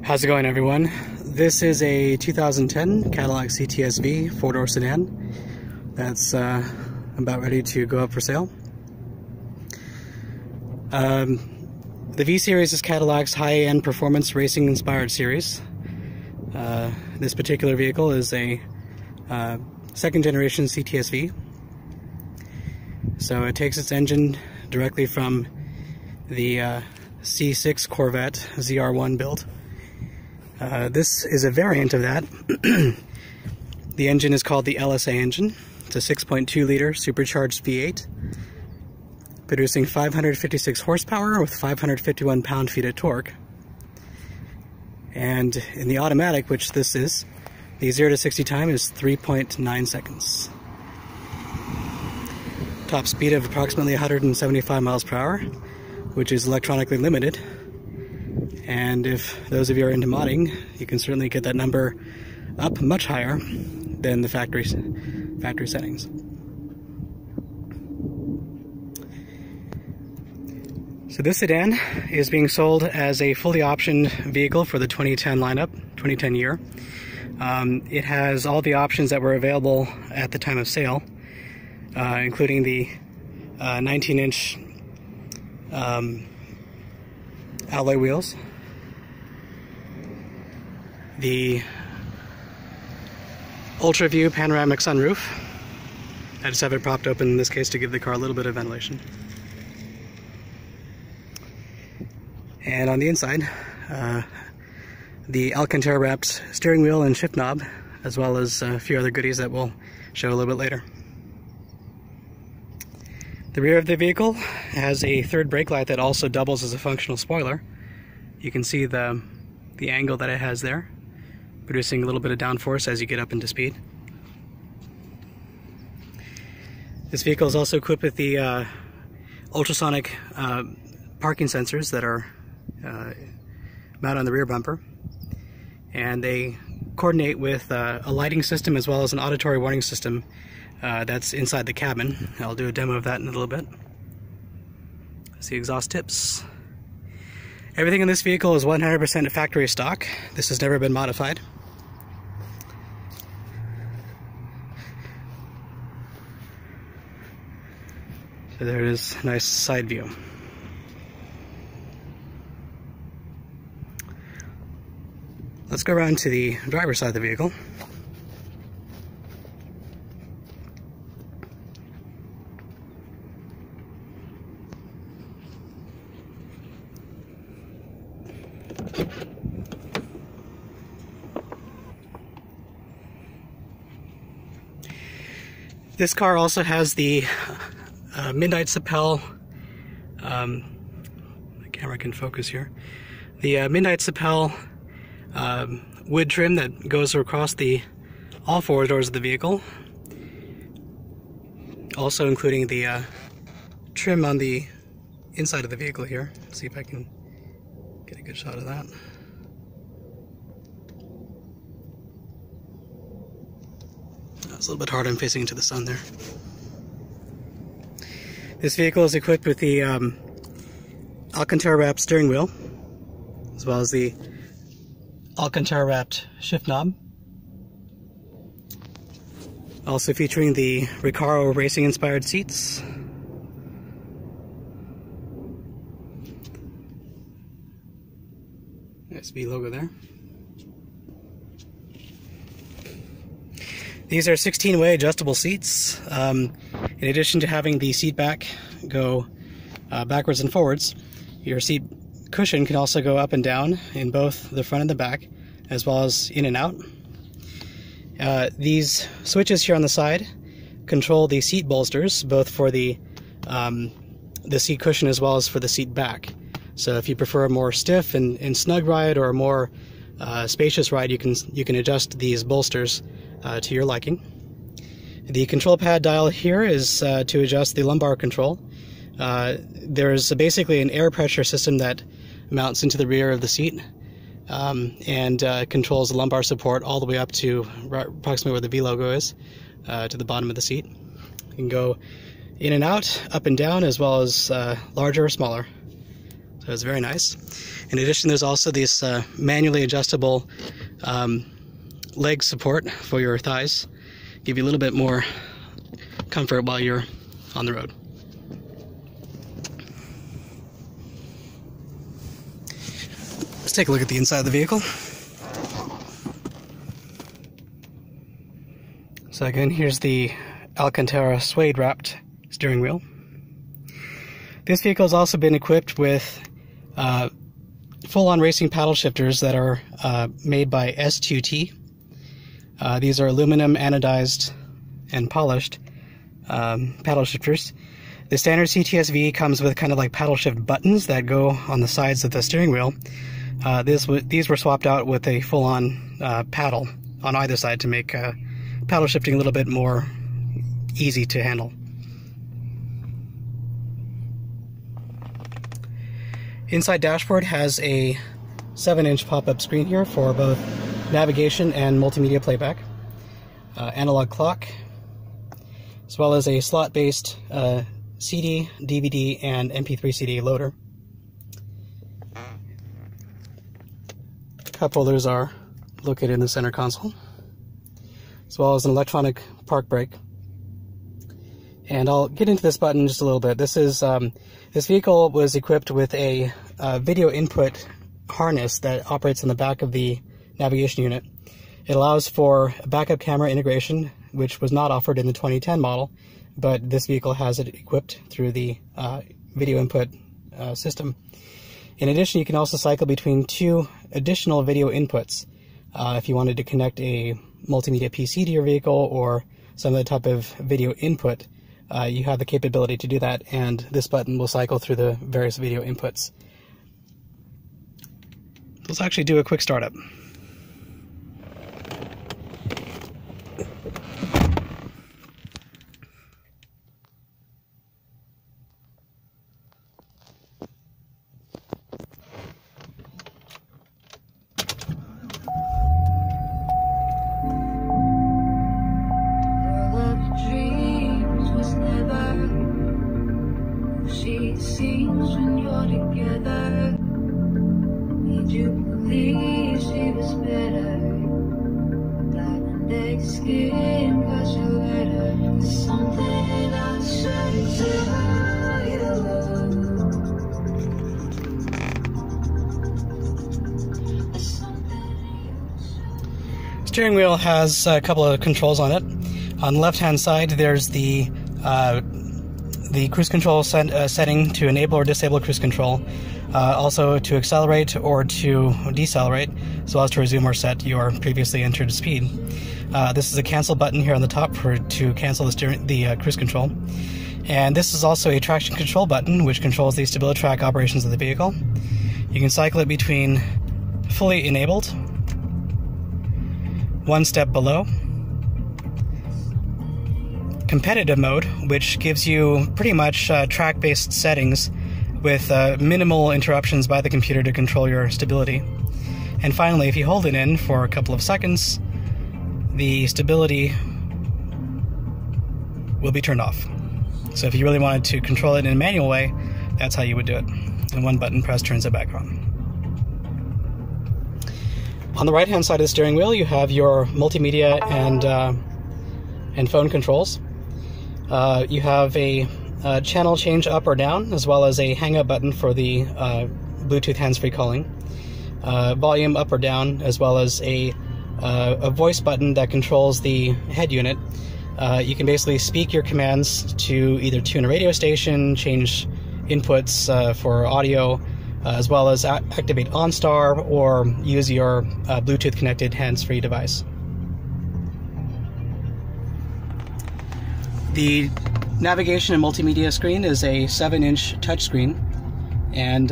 How's it going, everyone? This is a 2010 Cadillac CTS-V four-door sedan that's about ready to go up for sale. The V Series is Cadillac's high-end performance racing-inspired series. This particular vehicle is a second-generation CTS-V. So it takes its engine directly from the C6 Corvette ZR1 build. This is a variant of that. The engine is called the LSA engine. It's a 6.2 liter supercharged V8, producing 556 horsepower with 551 pound-feet of torque. And in the automatic, which this is, the 0 to 60 time is 3.9 seconds. Top speed of approximately 175 miles per hour, which is electronically limited. And if those of you are into modding, you can certainly get that number up much higher than the factory settings. So this sedan is being sold as a fully optioned vehicle for the 2010 lineup, 2010 year. It has all the options that were available at the time of sale, including the 19-inch alloy wheels, the Ultra View panoramic sunroof. I just have it propped open in this case to give the car a little bit of ventilation. And on the inside, the Alcantara wrapped steering wheel and shift knob, as well as a few other goodies that we'll show a little bit later. The rear of the vehicle has a third brake light that also doubles as a functional spoiler. You can see the angle that it has there, producing a little bit of downforce as you get up into speed. This vehicle is also equipped with the ultrasonic parking sensors that are mounted on the rear bumper, and they coordinate with a lighting system as well as an auditory warning system that's inside the cabin. I'll do a demo of that in a little bit. That's the exhaust tips. Everything in this vehicle is 100% factory stock. This has never been modified. So there it is, nice side view. Let's go around to the driver's side of the vehicle. This car also has the Midnight Sapel, the camera can focus here, the Midnight Sapel wood trim that goes across all four doors of the vehicle, also including the trim on the inside of the vehicle here. Let's see if I can get a good shot of that. It's a little bit hard, I'm facing into the sun there. This vehicle is equipped with the Alcantara wrapped steering wheel, as well as the Alcantara wrapped shift knob. Also featuring the Recaro racing inspired seats. Nice V logo there. These are 16-way adjustable seats. In addition to having the seat back go backwards and forwards, your seat cushion can also go up and down in both the front and the back, as well as in and out. These switches here on the side control the seat bolsters, both for the seat cushion as well as for the seat back. So if you prefer a more stiff and snug ride or a more spacious ride, you can adjust these bolsters to your liking. The control pad dial here is to adjust the lumbar control. There's basically an air pressure system that mounts into the rear of the seat and controls the lumbar support all the way up to approximately where the V logo is, to the bottom of the seat. You can go in and out, up and down, as well as larger or smaller. So So it's very nice. In addition, there's also this manually adjustable leg support for your thighs. Give you a little bit more comfort while you're on the road. Let's take a look at the inside of the vehicle. So again, here's the Alcantara suede wrapped steering wheel. This vehicle has also been equipped with full-on racing paddle shifters that are made by S2T. These are aluminum anodized and polished paddle shifters. The standard CTS-V comes with kind of like paddle shift buttons that go on the sides of the steering wheel. These were swapped out with a full-on paddle on either side to make paddle shifting a little bit more easy to handle. Inside dashboard has a 7-inch pop-up screen here for both navigation and multimedia playback, analog clock, as well as a slot-based CD, DVD, and MP3 CD loader. Cup holders are located in the center console, as well as an electronic park brake. And I'll get into this button in just a little bit. This vehicle was equipped with a video input harness that operates on the back of the navigation unit. It allows for backup camera integration, which was not offered in the 2010 model, but this vehicle has it equipped through the video input system. In addition, you can also cycle between 2 additional video inputs if you wanted to connect a multimedia PC to your vehicle or some other type of video input. You have the capability to do that, and this button will cycle through the various video inputs. Let's actually do a quick startup. Seems when you're together, did you believe she was better? Diamond egg skin, cause you let her. There's something I should tell you. Steering wheel has a couple of controls on it. On the left-hand side, there's the cruise control setting to enable or disable cruise control, also to accelerate or to decelerate, as well as to resume or set your previously entered speed. This is a cancel button here on the top to cancel the cruise control. And this is also a traction control button, which controls the StabiliTrak operations of the vehicle. You can cycle it between fully enabled, 1 step below, competitive mode, which gives you pretty much track-based settings with minimal interruptions by the computer to control your stability. And finally, if you hold it in for a couple of seconds, the stability will be turned off. So if you really wanted to control it in a manual way, that's how you would do it. And 1 button press turns it back on. On the right-hand side of the steering wheel, you have your multimedia and phone controls. You have a channel change up or down, as well as a hang-up button for the Bluetooth hands-free calling. Volume up or down, as well as a voice button that controls the head unit. You can basically speak your commands to either tune a radio station, change inputs for audio, as well as activate OnStar or use your Bluetooth connected hands-free device. The navigation and multimedia screen is a 7-inch touchscreen and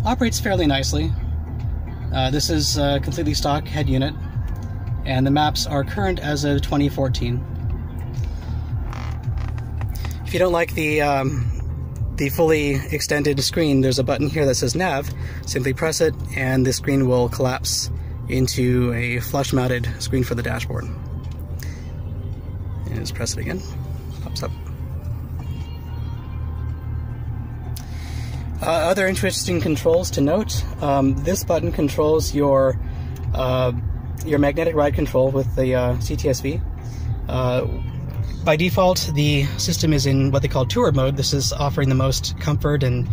operates fairly nicely. This is a completely stock head unit, and the maps are current as of 2014. If you don't like the fully extended screen, there's a button here that says Nav. Simply press it and the screen will collapse into a flush-mounted screen for the dashboard. And just press it again, pops up. Other interesting controls to note, this button controls your magnetic ride control with the CTS-V. By default, the system is in what they call tour mode. This is offering the most comfort and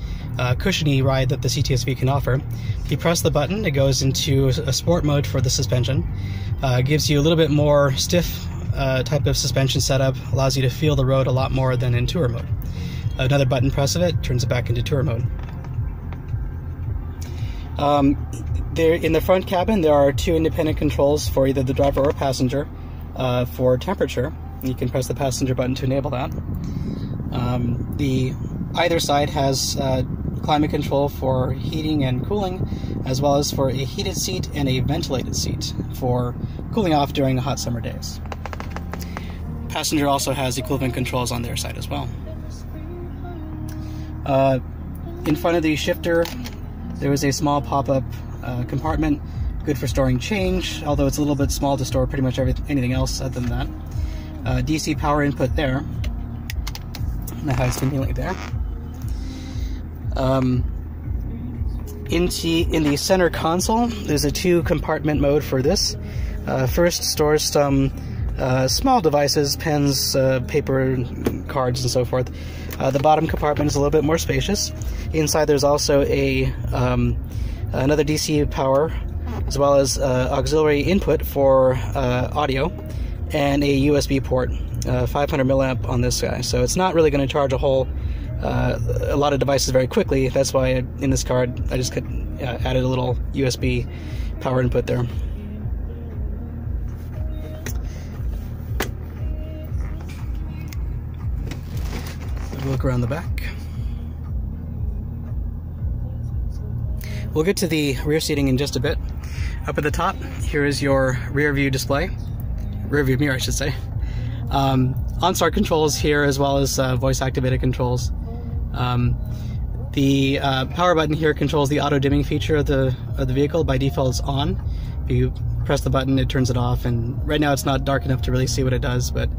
cushiony ride that the CTS-V can offer. If you press the button, it goes into a sport mode for the suspension. Gives you a little bit more stiff type of suspension setup, allows you to feel the road a lot more than in tour mode. Another button press of it turns it back into tour mode. There in the front cabin, there are two independent controls for either the driver or passenger for temperature. You can press the passenger button to enable that. Either side has climate control for heating and cooling, as well as for a heated seat and a ventilated seat for cooling off during the hot summer days. Passenger also has equivalent controls on their side as well. In front of the shifter, there is a small pop-up compartment, good for storing change, although it's a little bit small to store pretty much anything else other than that. DC power input there. That hides conveniently there. In the center console, there's a two-compartment mode for this. First stores some small devices, pens, paper, cards, and so forth. The bottom compartment is a little bit more spacious. Inside there's also another DC power, as well as auxiliary input for audio, and a USB port, 500 milliamp on this guy. So it's not really going to charge a lot of devices very quickly. That's why in this card I just added a little USB power input there. Look around the back. We'll get to the rear seating in just a bit. Up at the top, here is your rear view display. Rear view mirror, I should say. OnStart controls here, as well as voice activated controls. The power button here controls the auto dimming feature of the vehicle. By default it's on. If you press the button, it turns it off, and right now it's not dark enough to really see what it does, but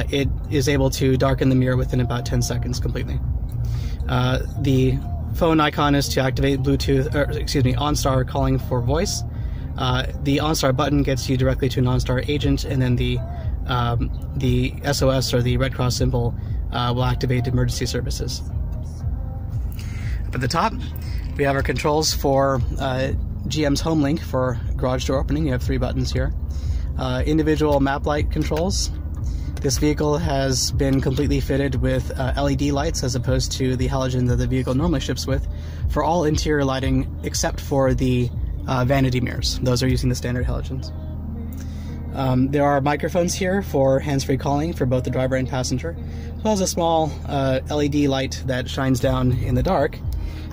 it is able to darken the mirror within about 10 seconds completely. The phone icon is to activate Bluetooth, OnStar calling for voice. The OnStar button gets you directly to an OnStar agent, and then the SOS or the Red Cross symbol will activate emergency services. Up at the top, we have our controls for GM's HomeLink for garage door opening. You have 3 buttons here. Individual map light controls. This vehicle has been completely fitted with LED lights as opposed to the halogen that the vehicle normally ships with for all interior lighting except for the vanity mirrors. Those are using the standard halogens. There are microphones here for hands-free calling for both the driver and passenger, as well as a small LED light that shines down in the dark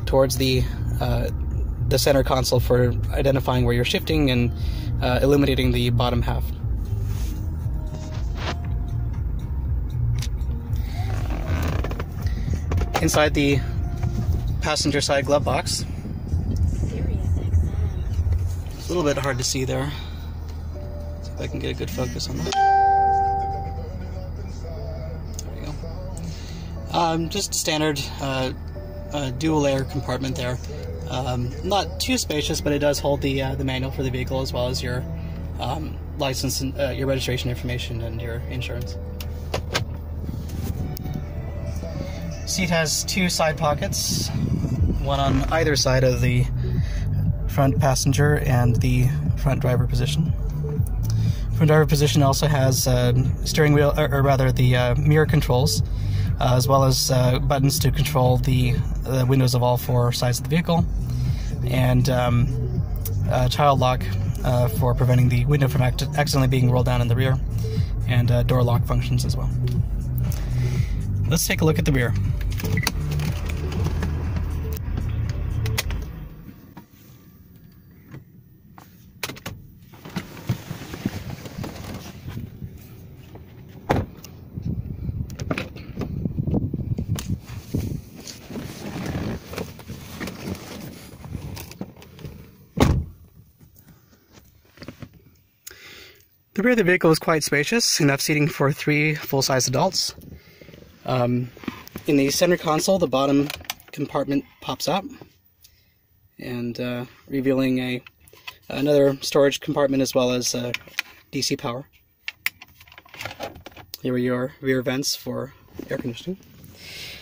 towards the center console for identifying where you're shifting and illuminating the bottom half. Inside the passenger side glove box, it's a little bit hard to see there. See if I can get a good focus on that. There you go. Just standard dual layer compartment there. Not too spacious, but it does hold the manual for the vehicle, as well as your license and your registration information and your insurance. Seat has 2 side pockets, one on either side of the front passenger and the front driver position. Front driver position also has steering wheel, or rather the mirror controls, as well as buttons to control the windows of all 4 sides of the vehicle, and child lock for preventing the window from accidentally being rolled down in the rear, and door lock functions as well. Let's take a look at the rear. The rear of the vehicle is quite spacious, enough seating for 3 full-size adults. In the center console, the bottom compartment pops up, and revealing another storage compartment as well as DC power. Here are your rear vents for air conditioning.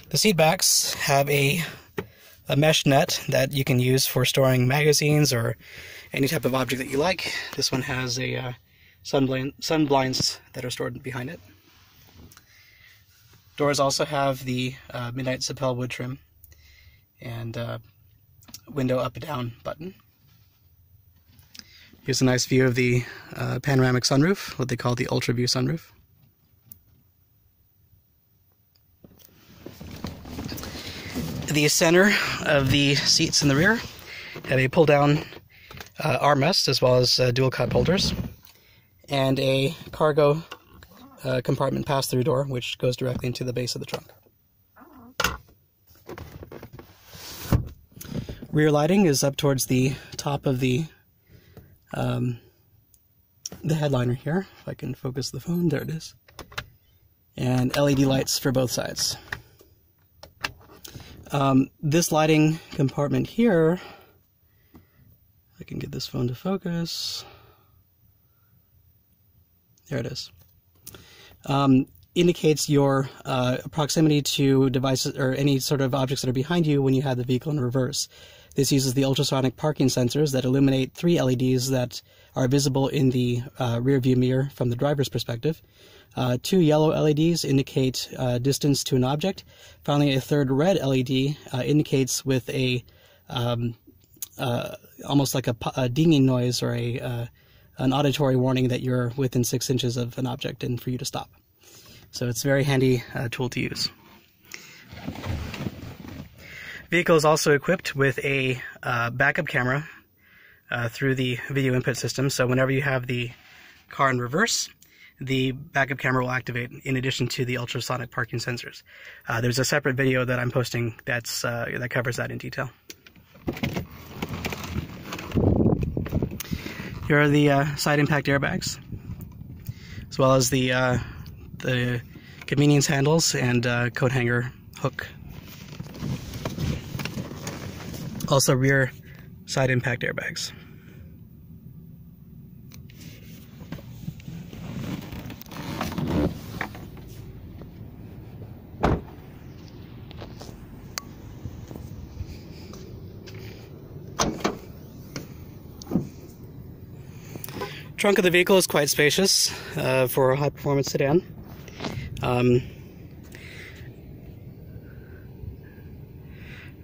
The seat backs have a mesh net that you can use for storing magazines or any type of object that you like. This one has a sun blinds that are stored behind it. Doors also have the midnight sapel wood trim and window up and down button. Here's a nice view of the panoramic sunroof, what they call the Ultra View sunroof. The center of the seats in the rear have a pull-down armrest as well as dual cup holders, and a cargo compartment pass-through door which goes directly into the base of the trunk. Rear lighting is up towards the top of the headliner here. If I can focus the phone, there it is. And LED lights for both sides. This lighting compartment here, I can get this phone to focus. There it is. Indicates your proximity to devices or any sort of objects that are behind you when you have the vehicle in reverse. This uses the ultrasonic parking sensors that illuminate 3 LEDs that are visible in the rear view mirror from the driver's perspective. 2 yellow LEDs indicate distance to an object. Finally, a third red LED indicates with a almost like a dinging noise or an auditory warning that you're within 6 inches of an object and for you to stop. So it's a very handy tool to use. Vehicle is also equipped with a backup camera through the video input system. So whenever you have the car in reverse, the backup camera will activate in addition to the ultrasonic parking sensors. There's a separate video that I'm posting that covers that in detail. Here are the side impact airbags, as well as the convenience handles and coat hanger hook. Also rear side impact airbags. Trunk of the vehicle is quite spacious for a high-performance sedan.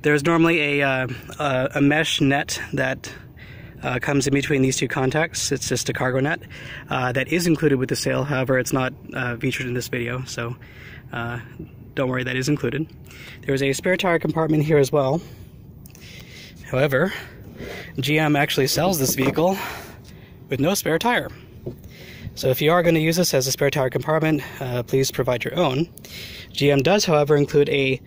There's normally a mesh net that comes in between these two contacts. It's just a cargo net that is included with the sale. However, it's not featured in this video, so don't worry, that is included. There's a spare tire compartment here as well. However, GM actually sells this vehicle with no spare tire. So if you are going to use this as a spare tire compartment, please provide your own. GM does, however, include a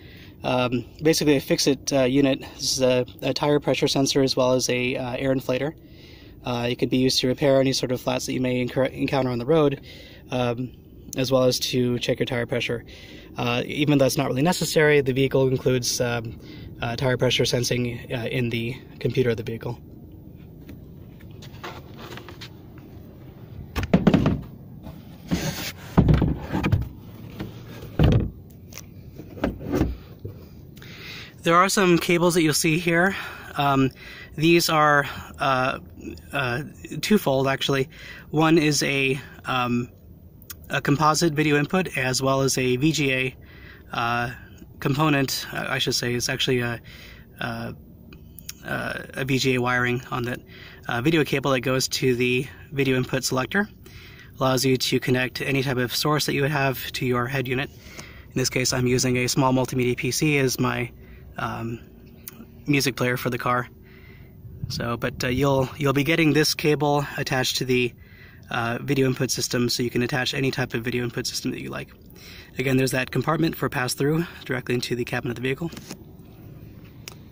basically a fix-it unit. This is a tire pressure sensor as well as a air inflator. It could be used to repair any sort of flats that you may encounter on the road, as well as to check your tire pressure. Even though that's not really necessary, the vehicle includes tire pressure sensing in the computer of the vehicle. There are some cables that you'll see here. These are twofold, actually. One is a composite video input as well as a VGA component. I should say it's actually a VGA wiring on that video cable that goes to the video input selector. Allows you to connect any type of source that you would have to your head unit. In this case, I'm using a small multimedia PC as my music player for the car. So, but you'll be getting this cable attached to the video input system, so you can attach any type of video input system that you like. Again, there's that compartment for pass-through directly into the cabin of the vehicle.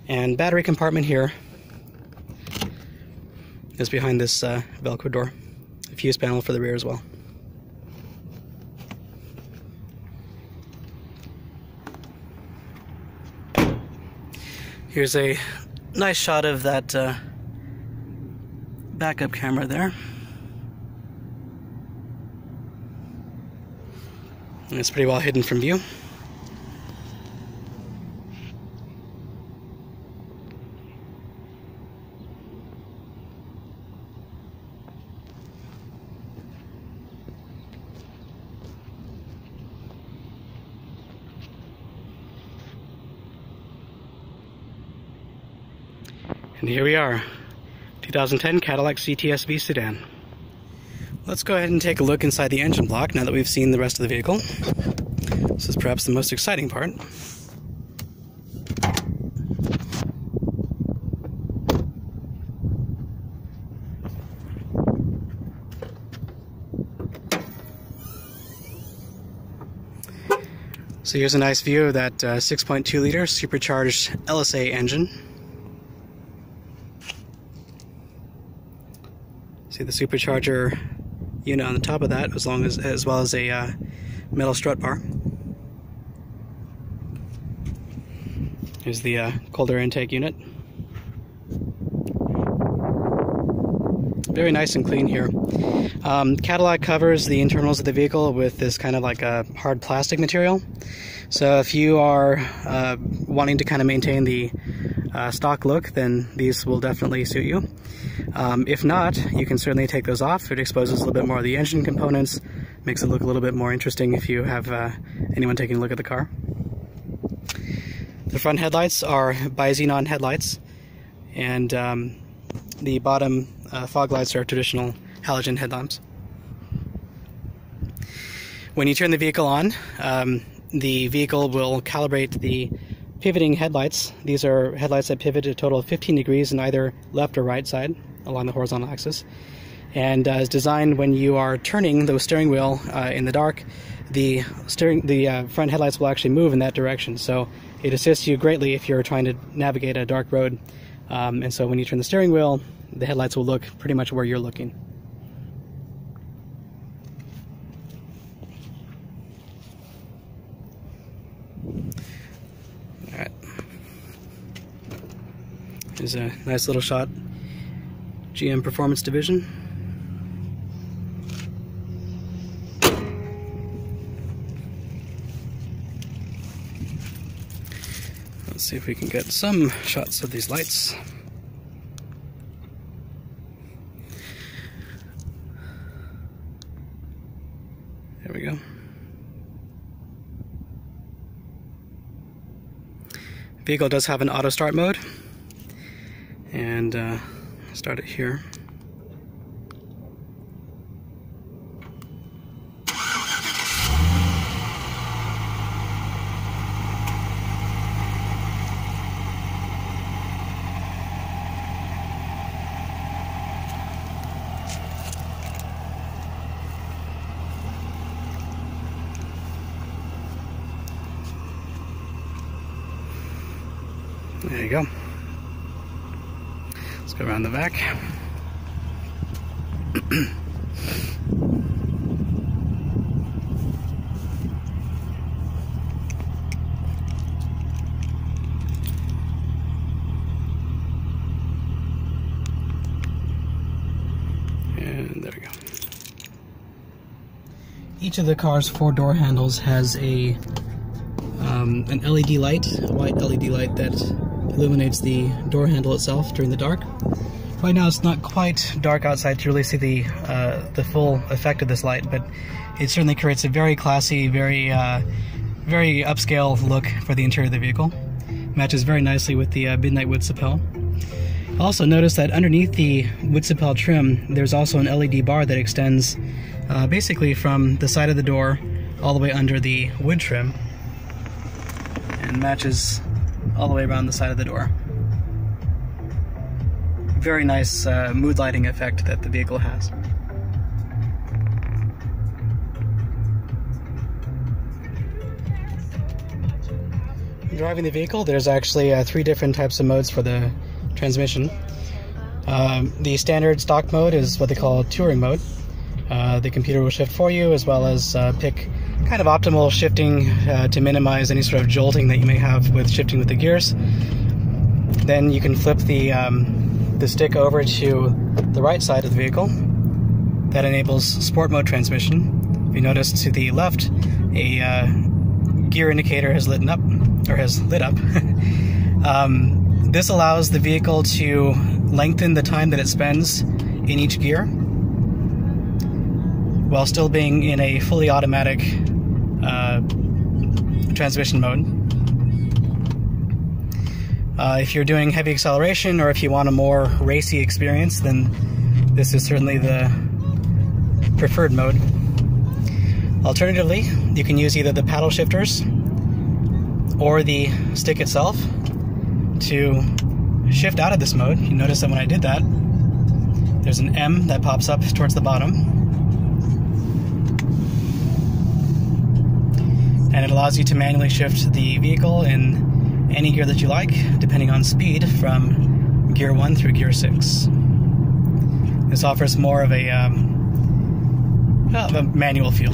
And battery compartment here is behind this Velcro door. A fuse panel for the rear as well. Here's a nice shot of that backup camera there. And it's pretty well hidden from view. And here we are, 2010 Cadillac CTS-V sedan. Let's go ahead and take a look inside the engine block now that we've seen the rest of the vehicle. This is perhaps the most exciting part. So here's a nice view of that 6.2 liter supercharged LSA engine. See the supercharger unit on the top of that, as well as a metal strut bar. Here's the cold air intake unit. Very nice and clean here. Cadillac covers the internals of the vehicle with this kind of like a hard plastic material. So if you are wanting to kind of maintain the stock look, then these will definitely suit you. If not, you can certainly take those off. It exposes a little bit more of the engine components, makes it look a little bit more interesting if you have anyone taking a look at the car. The front headlights are bi-xenon headlights, and the bottom fog lights are traditional halogen headlamps. When you turn the vehicle on, the vehicle will calibrate the pivoting headlights. These are headlights that pivot a total of 15 degrees in either left or right side along the horizontal axis, and is designed when you are turning the steering wheel in the dark. The front headlights will actually move in that direction, so it assists you greatly if you're trying to navigate a dark road. And so when you turn the steering wheel, the headlights will look pretty much where you're looking. Alright. Here's a nice little shot. GM Performance Division. Let's see if we can get some shots of these lights. There we go. Vehicle does have an auto start mode, and start it here. There you go. Let's go around the back. And there we go. Each of the car's 4 door handles has an LED light, a white LED light that illuminates the door handle itself during the dark. Right now it's not quite dark outside to really see the full effect of this light, but it certainly creates a very classy, very upscale look for the interior of the vehicle. Matches very nicely with the midnight wood sapel. Also notice that underneath the wood sapel trim there's also an LED bar that extends basically from the side of the door all the way under the wood trim and matches all the way around the side of the door. Very nice mood lighting effect that the vehicle has. Driving the vehicle, there's actually 3 different types of modes for the transmission. The standard stock mode is what they call touring mode. The computer will shift for you, as well as pick kind of optimal shifting to minimize any sort of jolting that you may have with shifting with the gears. Then you can flip the stick over to the right side of the vehicle. That enables sport mode transmission. If you notice to the left, a gear indicator has lit up. This allows the vehicle to lengthen the time that it spends in each gear while still being in a fully automatic transmission mode. If you're doing heavy acceleration or if you want a more racy experience, then this is certainly the preferred mode. Alternatively, you can use either the paddle shifters or the stick itself to shift out of this mode. You notice that when I did that, there's an M that pops up towards the bottom, and it allows you to manually shift the vehicle in any gear that you like, depending on speed, from gear 1 through gear 6. This offers more of a manual feel.